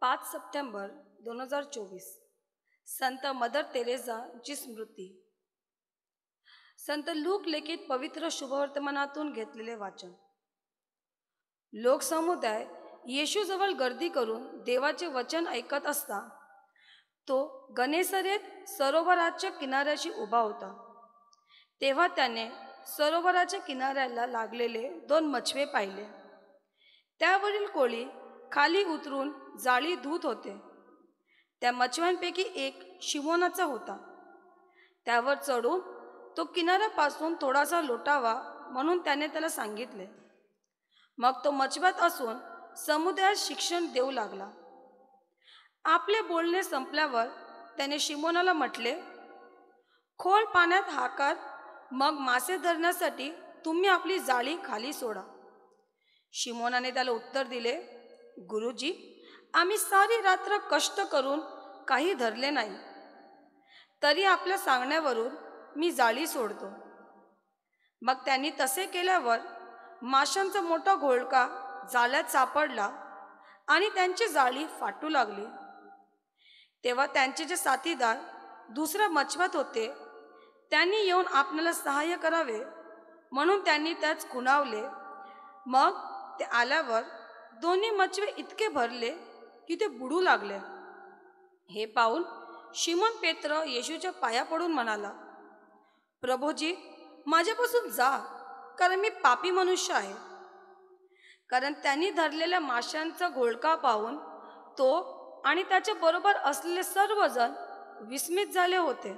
5 September 2024 संत mother तेरेसाची स्मृती. संत look लिखित पवित्र शुभवर्तमानातून घेतलेले वाचन. लोकसमुदाय येशूजवळ गर्दी करून देवाचे वचन ऐकत असता तो गनेसरेत सरोवराच्या किनाऱ्याशी उभा होता. तेव्हा त्याने सरोवराच्या किनाऱ्याला लागलेले 2 मछवे पाहिले. त्यावरील कोळी खाली उतरून जाळी धुत होते. त्या मछव्यांपैकी एक शिमोनाचा होता. त्यावर चढून तो किनाऱ्यापासून थोडासा लोटावा म्हणून त्याने त्याला सांगितले. मग तो मछव्यात असून समुदायात शिक्षण देऊ लागला. आपले बोलणे संपल्यावर त्याने शिमोनाला म्हटले, खोल पाण्यात हाकार, मग मासे धरण्यासाठी तुम्ही आपली जाळी खाली सोडा. शिमोनाने त्याला उत्तर दिले, गुरुजी, आम्ही सारी रात्र कष्ट करून काही धरले नाही, तरी आपल्या सांगण्यावरून मी जाळी सोडतो. मग त्यांनी तसे केल्यावर माशांचा मोठा घोळका जाळ्यात सापडला आणि त्यांची जाळी फाटू लागली. तेव्हा त्यांचे जे साथीदार दुसऱ्या मछव्यात होते त्यांनी येऊन आपल्याला सहाय्य करावे म्हणून त्यांनी त्याच खुणावले. मग ते आल्यावर दोन्ही मछवे इतके भरले की ते बुडू लागले. हे पाहून शिमोन पेत्र येशूच्या पाया पडून म्हणाला, प्रभूजी, माझ्यापासून जा, कारण मी पापी मनुष्य आहे. कारण त्यांनी धरलेल्या माशांचा घोळका पाहून तो आणि त्याच्या बरोबर असलेले सर्वजण विस्मित झाले होते.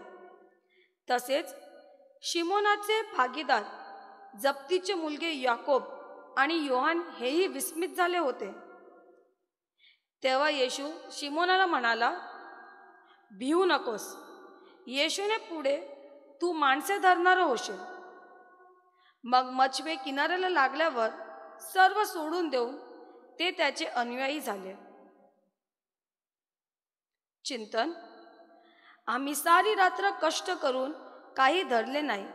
तसेच शिमोनाचे भागीदार जब्दीचे मुलगे याकोब आणि योहान हेही विस्मित झाले होते. तेव्हा येशू शिमोनाला म्हणाला, भिवू नकोस. येशूने पुढे तू माणसे धरणार होशील. मग मछवे किनाऱ्याला लागल्यावर सर्व सोडून देऊन ते त्याचे अनुयायी झाले. चिंतन. आम्ही सारी रात्र कष्ट करून काही धरले नाही.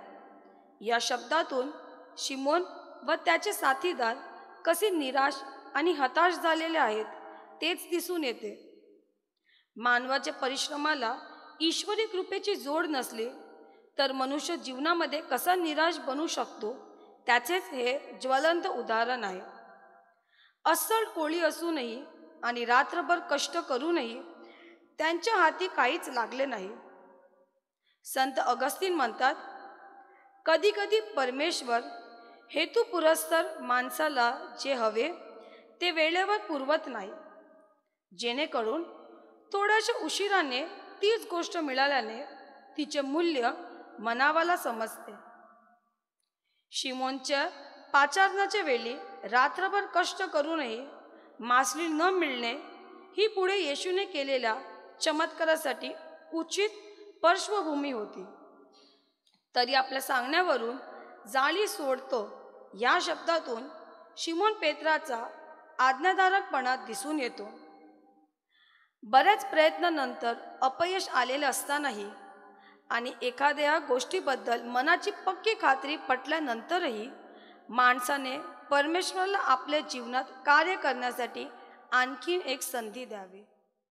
या शब्दातून शिमोन व त्याचे साथीदार कसे निराश आणि हताश झालेले आहेत तेच दिसून येते. मानवाच्या परिश्रमाला ईश्वरी कृपेची जोड नसली तर मनुष्य जीवनामध्ये कसा निराश बनू शकतो त्याचेच हे ज्वलंत उदाहरण आहे. अस्सल कोळी असूनही आणि रात्रभर कष्ट करूनही त्यांच्या हाती काहीच लागले नाही. संत अगस्तीन म्हणतात, कधी कधी परमेश्वर हेतुपुरस्सर माणसाला जे हवे ते वेळेवर पुरवत नाही, जेणेकरून थोड्याशा उशिराने तीच गोष्ट मिळाल्याने तिचे मूल्य मनावाला समजते. शिमोनच्या पाचारणाच्या वेळी रात्रभर कष्ट करूनही मासळी न मिळणे ही पुढे येशूने केलेल्या चमत्कारासाठी उचित पार्श्वभूमी होती. तरी आपल्या सांगण्यावरून जाळी सोडतो या शब्दातून शिमोन पेत्राचा आज्ञाधारकपणा दिसून येतो. बऱ्याच प्रयत्नानंतर अपयश आलेले असतानाही आणि एखाद्या गोष्टीबद्दल मनाची पक्की खात्री पटल्यानंतरही माणसाने परमेश्वराला आपल्या जीवनात कार्य करण्यासाठी आणखी एक संधी द्यावी.